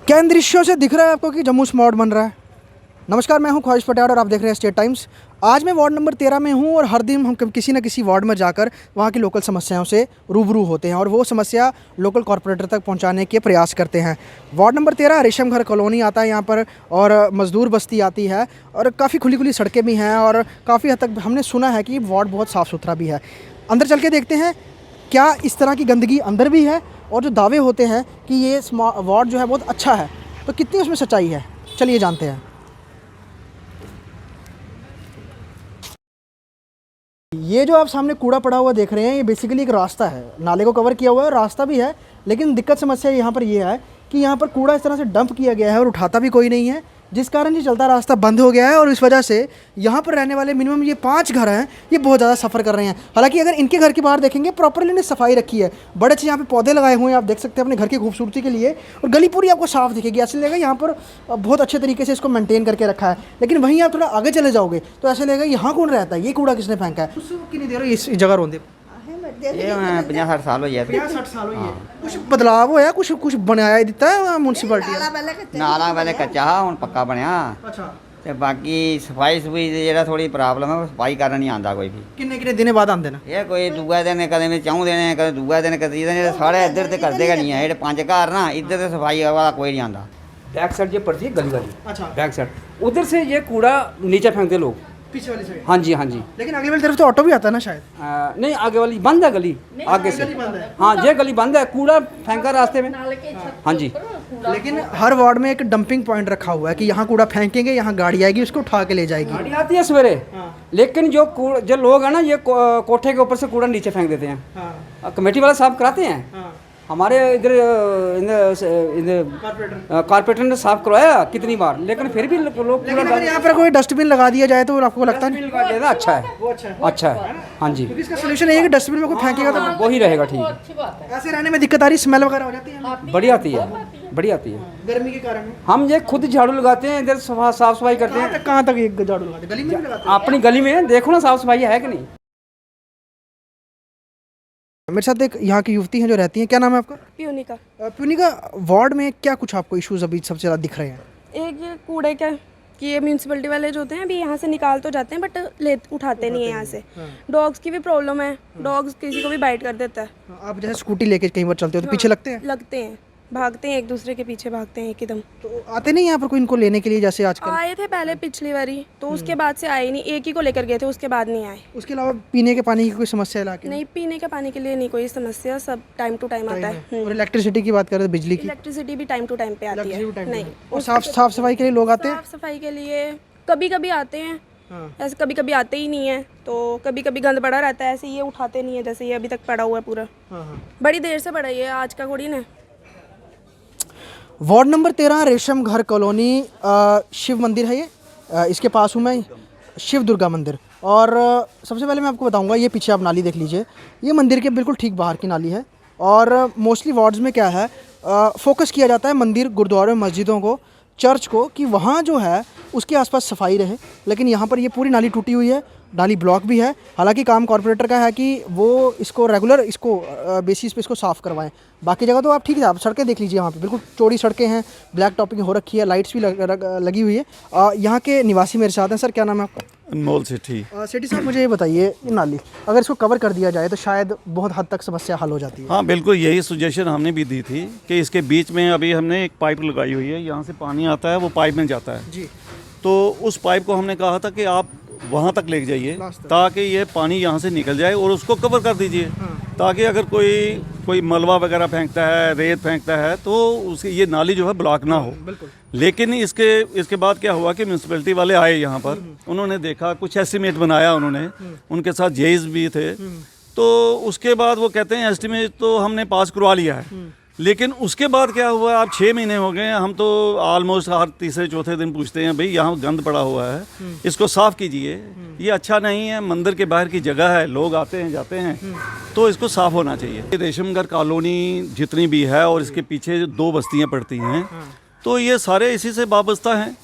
क्या इन दृश्यों से दिख रहा है आपको कि जम्मू स्मार्ट बन रहा है? नमस्कार, मैं हूं ख्वाहिश पटियाला और आप देख रहे हैं स्टेट टाइम्स। आज मैं वार्ड नंबर 13 में हूं और हर दिन हम किसी न किसी वार्ड में जाकर वहां की लोकल समस्याओं से रूबरू होते हैं और वो समस्या लोकल कॉरपोरेटर तक पहुंचाने के प्रयास करते हैं। वार्ड नंबर 13 रेशम घर कॉलोनी आता है यहाँ पर और मजदूर बस्ती आती है और काफ़ी खुली खुली सड़कें भी हैं और काफ़ी हद तक हमने सुना है कि वार्ड बहुत साफ़ सुथरा भी है। अंदर चल के देखते हैं क्या इस तरह की गंदगी अंदर भी है और जो दावे होते हैं कि ये वार्ड जो है बहुत अच्छा है तो कितनी उसमें सच्चाई है। चलिए जानते हैं। ये जो आप सामने कूड़ा पड़ा हुआ देख रहे हैं ये बेसिकली एक रास्ता है, नाले को कवर किया हुआ है, रास्ता भी है, लेकिन दिक्कत समस्या यहाँ पर ये है कि यहाँ पर कूड़ा इस तरह से डंप किया गया है और उठाता भी कोई नहीं है, जिस कारण ये चलता रास्ता बंद हो गया है और इस वजह से यहाँ पर रहने वाले मिनिमम ये 5 घर हैं, ये बहुत ज़्यादा सफ़र कर रहे हैं। हालांकि अगर इनके घर के बाहर देखेंगे प्रॉपरली इन्हें सफाई रखी है, बड़े अच्छे यहाँ पे पौधे लगाए हुए हैं, आप देख सकते हैं अपने घर की खूबसूरती के लिए, और गली पूरी आपको साफ़ दिखेगी, ऐसे लगेगा यहाँ पर बहुत अच्छे तरीके से इसको मेंटेन करके रखा है। लेकिन वहीं आप थोड़ा आगे चले जाओगे तो ऐसे लगेगा यहाँ कौन रहता है, ये कूड़ा किसने फेंका है। कितनी देर हो इस जगह रोंदे? ये 50-60 साल हो गया 50-60 साल हो गए। कुछ बदलाव होया, कुछ बनाया दिता है म्यूनसिपैलिटी? नाला पहले कच्चा हा हुण पक्का बनया अच्छा, ते बाकी सफाई सुफाई दी जेह्ड़ा थोड़ी प्रॉब्लम है सफाई करन नहीं आंदा कोई भी। किन्ने दिन बाद आंदे न? ये कोई दूआ दिन कदें में चौं दिन कदें दूआ दिन कदें दिन सारे इधर ते करदे गै नहीं है। जेह्ड़े 5 घर ना इधर ते सफाई वाला कोई नहीं आंदा। बैक साइड ये पड़ती है गली वाली। अच्छा, बैक साइड उधर से ये कूड़ा नीचे फेंकते लोग। पीछे वाली साइड? हाँ जी हाँ जी। लेकिन अगली वाली तरफ तो ऑटो भी आता है ना शायद? नहीं आगे वाली बंद है गली, आगे से। हाँ ये गली बंद है, कूड़ा फेंका रास्ते में। हाँ जी। लेकिन हर वार्ड में एक डंपिंग पॉइंट रखा हुआ है कि यहाँ कूड़ा फेंकेंगे, यहाँ गाड़ी आएगी उसको उठा के ले जाएगी। गाड़ी आती है सवेरे, लेकिन जो लोग हैं ना ये कोठे के ऊपर से कूड़ा नीचे फेंक देते हैं। कमेटी वाले साफ कराते हैं। हमारे इधर कारपोरेटर ने साफ करवाया कितनी बार, लेकिन फिर भी लोग लेकिन अगर यहाँ पर कोई डस्टबिन लगा दिया जाए तो आपको लगता नहीं? अच्छा है, अच्छा है। हाँ जी, क्योंकि इसका सोल्यूशन है कि डस्टबिन में कोई फेंकेगा तो वही रहेगा। ठीक है। ऐसे रहने में दिक्कत आ रही, स्मेल वगैरह हो जाती है? बड़ी आती है, बड़ी आती है। गर्मी के कारण हम ये खुद झाड़ू लगाते हैं, इधर साफ सफाई करते हैं। कहाँ तक ये झाड़ू लगाते हैं? गली में भी लगाते हैं? अपनी गली में देखो ना साफ सफाई है कि नहीं। मेरे साथ एक यहाँ की युवती हैं जो रहती हैं, क्या नाम है आपका? प्यूनिका। प्यूनिका, वार्ड में क्या कुछ आपको इश्यूज अभी सबसे ज़्यादा दिख रहे हैं? एक ये कूड़े का कि ये म्यूनसिपैलिटी वाले जो होते हैं अभी यहाँ से निकाल तो जाते हैं बट ले उठाते नहीं है यहाँ से। डॉग्स की भी प्रॉब्लम है, डॉग्स किसी को भी बाइट कर देता है। आप जैसे स्कूटी लेके कई बार चलते हो तो पीछे लगते हैं? लगते हैं, भागते हैं, एक दूसरे के पीछे भागते हैं एकदम। तो आते नहीं यहाँ पर कोई इनको लेने के लिए? जैसे आजकल आए थे पहले पिछली बारी, तो उसके बाद से आए नहीं, एक ही को लेकर गए थे, उसके बाद नहीं आए। उसके अलावा पीने के पानी की कोई समस्या इलाके में? नहीं, पीने के पानी के लिए नहीं कोई समस्या, सब टाइम टू टाइम आता है। और इलेक्ट्रिसिटी की बात करें तो बिजली की? इलेक्ट्रिसिटी भी टाइम टू टाइम पे आती है। नहीं, और साफ सफाई के लिए लोग आते हैं? साफ सफाई के लिए कभी कभी आते हैं, ऐसे कभी कभी आते ही नहीं है, तो कभी कभी गंद पड़ा रहता है, ऐसे ये उठाते नहीं है, जैसे ये अभी तक पड़ा हुआ है पूरा। बड़ी देर से पड़ा, ये आज का थोड़ी ना। वार्ड नंबर 13 रेशम घर कॉलोनी, शिव मंदिर है ये, इसके पास हूँ मैं, शिव दुर्गा मंदिर। और सबसे पहले मैं आपको बताऊंगा, ये पीछे आप नाली देख लीजिए, ये मंदिर के बिल्कुल ठीक बाहर की नाली है। और मोस्टली वार्ड्स में क्या है, फोकस किया जाता है मंदिर, गुरुद्वारों, मस्जिदों को, चर्च को, कि वहाँ जो है उसके आसपास सफाई रहे। लेकिन यहाँ पर ये पूरी नाली टूटी हुई है, नाली ब्लॉक भी है। हालांकि काम कॉर्पोरेटर का है कि वो इसको रेगुलर इसको बेसिस पे इसको साफ़ करवाएं। बाकी जगह तो आप ठीक है, आप सड़कें देख लीजिए, वहाँ पे बिल्कुल चौड़ी सड़कें हैं, ब्लैक टॉपिंग हो रखी है, लाइट्स भी लगी हुई है। यहाँ के निवासी मेरे साथ हैं। सर क्या नाम है आपका? अनमोल सेठी। सेठी साहब, मुझे ये बताइए, ये नाली अगर इसको कवर कर दिया जाए तो शायद बहुत हद तक समस्या हल हो जाती है। हाँ बिल्कुल, यही सुजेशन हमने भी दी थी कि इसके बीच में अभी हमने एक पाइप लगाई हुई है, यहाँ से पानी आता है वो पाइप में जाता है जी। तो उस पाइप को हमने कहा था कि आप वहाँ तक ले जाइए ताकि ये पानी यहाँ से निकल जाए और उसको कवर कर दीजिए, ताकि अगर कोई मलबा वगैरह फेंकता है, रेत फेंकता है तो उसकी ये नाली जो है ब्लॉक ना हो। लेकिन इसके बाद क्या हुआ कि म्यूनसिपैलिटी वाले आए यहाँ पर, उन्होंने देखा, कुछ एस्टिमेट बनाया उन्होंने, उनके साथ जेईज भी थे। तो उसके बाद वो कहते हैं एस्टिमेट तो हमने पास करवा लिया है, लेकिन उसके बाद क्या हुआ, अब 6 महीने हो गए, हम तो ऑलमोस्ट हर तीसरे चौथे दिन पूछते हैं भाई यहाँ गंद पड़ा हुआ है, इसको साफ़ कीजिए, ये अच्छा नहीं है, मंदिर के बाहर की जगह है, लोग आते हैं जाते हैं, तो इसको साफ़ होना चाहिए। रेशमघर कॉलोनी जितनी भी है और इसके पीछे 2 बस्तियाँ पड़ती हैं, तो ये सारे इसी से वाबस्ता हैं।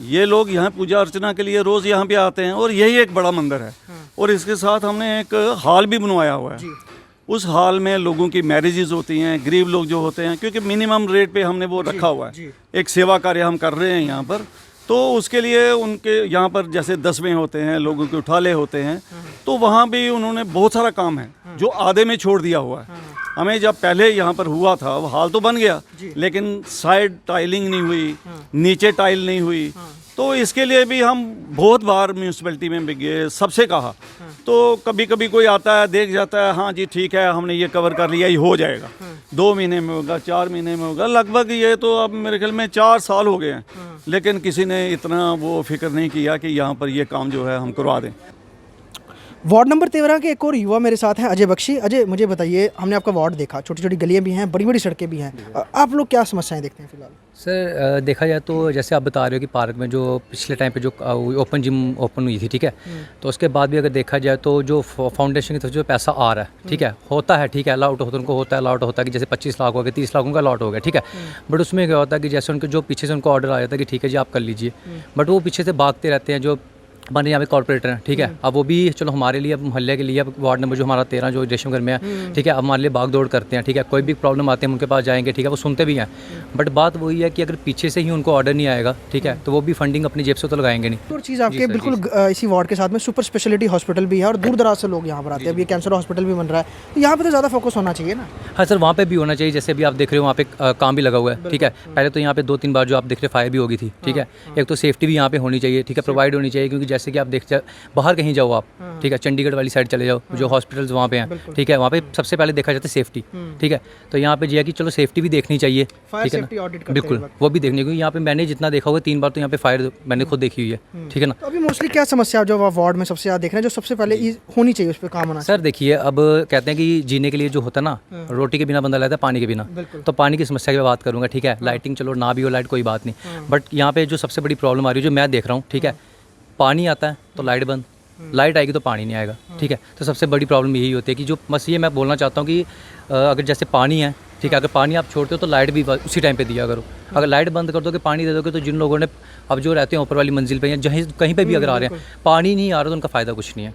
ये लोग यहाँ पूजा अर्चना के लिए रोज़ यहाँ पे आते हैं और यही एक बड़ा मंदिर है। और इसके साथ हमने एक हॉल भी बनवाया हुआ है। उस हॉल में लोगों की मैरिजेज होती हैं, गरीब लोग जो होते हैं, क्योंकि मिनिमम रेट पे हमने वो रखा हुआ है, एक सेवा कार्य हम कर रहे हैं यहाँ पर, तो उसके लिए उनके यहाँ पर जैसे 10वें होते हैं, लोगों के उठाले होते हैं, तो वहाँ भी उन्होंने बहुत सारा काम है जो आधे में छोड़ दिया हुआ है। हमें जब पहले यहाँ पर हुआ था वो हाल तो बन गया, लेकिन साइड टाइलिंग नहीं हुई, नीचे टाइल नहीं हुई, तो इसके लिए भी हम बहुत बार म्यूनसिपैलिटी में भी गए, सबसे कहा, तो कभी कभी कोई आता है देख जाता है, हाँ जी ठीक है हमने ये कवर कर लिया, ये हो जाएगा, 2 महीने में होगा, 4 महीने में होगा, लगभग ये तो अब मेरे ख्याल में 4 साल हो गए हैं, लेकिन किसी ने इतना वो फिक्र नहीं किया कि यहाँ पर ये काम जो है हम करवा दें। वार्ड नंबर 13 के एक और युवा मेरे साथ हैं, अजय बख्शी। अजय, मुझे बताइए, हमने आपका वार्ड देखा, छोटी छोटी गलियां भी हैं, बड़ी बड़ी सड़कें भी हैं, आप लोग क्या समस्याएं देखते हैं फिलहाल? सर देखा जाए तो जैसे आप बता रहे हो कि पार्क में जो पिछले टाइम पे जो ओपन जिम ओपन हुई थी, ठीक है, तो उसके बाद भी अगर देखा जाए तो जो फाउंडेशन की तरफ जो पैसा आ रहा है, ठीक है, होता है, ठीक है, अलाउट होता है, उनको होता है, अलाउट होता है कि जैसे 25 लाख हो गए, 30 लाख उनका अलाउट हो गया, ठीक है, बट उसमें क्या होता है कि जैसे उनके जो पीछे से उनको ऑर्डर आ जाता है कि ठीक है जी आप कर लीजिए, बट वो पीछे से भागते रहते हैं जो हमारे यहाँ पे कॉर्पोरेटर हैं, ठीक है, अब वो भी चलो हमारे लिए, अब मोहल्ले के लिए, अब वार्ड नंबर जो हमारा 13 जो रेशमगढ़ में है, ठीक है, अब हमारे लिए भाग दौड़ करते हैं, ठीक है, कोई भी प्रॉब्लम आते हैं उनके पास जाएंगे, ठीक है, वो सुनते भी हैं, बट बात वही है कि अगर पीछे से ही उनको ऑर्डर नहीं आएगा, ठीक है, तो वो भी फंडिंग अपनी जेब से तो लगाएंगे नहीं। और चीज़ आपके बिल्कुल इसी वार्ड के साथ में सुपर स्पेशलिटी हॉस्पिटल भी है और दूर दराज से लोग यहाँ पर आते हैं। अभी कैंसर हॉस्पिटल भी बन रहा है, तो यहाँ पे तो ज़्यादा फोकस होना चाहिए ना। हाँ सर, वहाँ पे भी होना चाहिए, जैसे अभी आप देख रहे हो वहाँ पे काम भी लगा हुआ है, ठीक है, पहले तो यहाँ पे 2-3 बार जो आप देख रहे फायर भी होगी थी, ठीक है, एक तो सेफ्टी भी यहाँ पे होनी चाहिए, ठीक है, प्रोवाइड होनी चाहिए, क्योंकि जैसे कि आप देखते बाहर कहीं जाओ आप, ठीक है, चंडीगढ़ वाली साइड चले जाओ, जो हॉस्पिटल्स वहाँ पे हैं, ठीक है, वहाँ पे सबसे पहले देखा जाता है सेफ्टी, ठीक है, तो यहाँ पे जो है कि चलो सेफ्टी भी देखनी चाहिए, ठीक है ना, बिल्कुल वो भी देखने, क्योंकि यहाँ पे मैंने जितना देखा हुआ 3 बार तो यहाँ पे फायर मैंने खुद देखी हुई है, ठीक है ना। तो अभी मोस्टली क्या समस्या जो आप वार्ड में सबसे ज़्यादा देख रहे हैं, जो सबसे पहले होनी चाहिए, उस पर काम होना सर देखिए, अब कहते हैं कि जीने के लिए जो होता है ना, रोटी के बिना बंदा रहता है, पानी के बिना, तो पानी की समस्या की मैं बात करूँगा, ठीक है, लाइटिंग चलो ना भी हो लाइट कोई बात नहीं, बट यहाँ पे जो सबसे बड़ी प्रॉब्लम आ रही है जो मैं देख रहा हूँ, ठीक है, पानी आता है तो लाइट बंद, लाइट आएगी तो पानी नहीं आएगा, ठीक है, तो सबसे बड़ी प्रॉब्लम यही होती है कि जो बस ये मैं बोलना चाहता हूँ कि अगर जैसे पानी है, ठीक है, अगर पानी आप छोड़ते हो तो लाइट भी उसी टाइम पे दिया करो, अगर लाइट बंद कर दोगे, पानी दे दोगे, तो जिन लोगों ने अब जो रहते हैं ऊपर वाली मंजिल पे या जहीं कहीं पे भी अगर आ रहे हैं, पानी नहीं आ रहा तो उनका फ़ायदा कुछ नहीं है।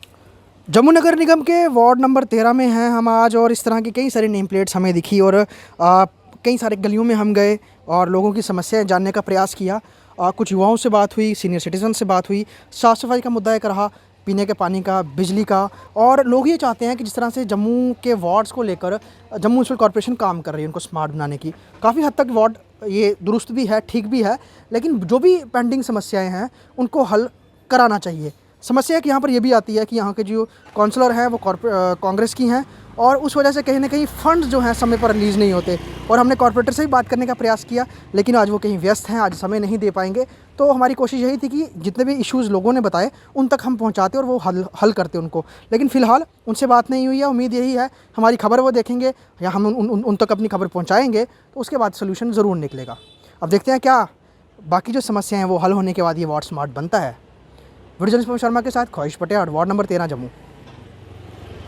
जम्मू नगर निगम के वार्ड नंबर 13 में हैं हम आज, और इस तरह की कई सारी नेम प्लेट्स हमें दिखी और कई सारे गलियों में हम गए और लोगों की समस्याएं जानने का प्रयास किया। कुछ युवाओं से बात हुई, सीनियर सिटीज़न से बात हुई, साफ़ सफाई का मुद्दा एक रहा, पीने के पानी का, बिजली का, और लोग ये चाहते हैं कि जिस तरह से जम्मू के वार्ड्स को लेकर जम्मू म्यूनसिपल कॉर्पोरेशन काम कर रही है उनको स्मार्ट बनाने की, काफ़ी हद तक वार्ड ये दुरुस्त भी है, ठीक भी है, लेकिन जो भी पेंडिंग समस्याएं हैं उनको हल कराना चाहिए। समस्या कि यहाँ पर ये भी आती है कि यहाँ के जो काउंसलर हैं वो कांग्रेस की हैं और उस वजह से कहीं ना कहीं फंड्स जो हैं समय पर रिलीज़ नहीं होते, और हमने कॉर्पोरेटर से भी बात करने का प्रयास किया, लेकिन आज वो कहीं व्यस्त हैं, आज समय नहीं दे पाएंगे। तो हमारी कोशिश यही थी कि जितने भी इश्यूज़ लोगों ने बताए उन तक हम पहुँचाते और वो हल करते उनको, लेकिन फ़िलहाल उनसे बात नहीं हुई है। उम्मीद यही है हमारी खबर वो देखेंगे या हम उन तक अपनी खबर पहुँचाएँगे तो उसके बाद सोल्यूशन ज़रूर निकलेगा। अब देखते हैं क्या बाकी जो समस्याएँ हैं वो हल होने के बाद ये वार्ड स्मार्ट बनता है। वीडियो जर्नलिस्ट शर्मा के साथ ख्वाहिश पटेल, वार्ड नंबर 13 जम्मू।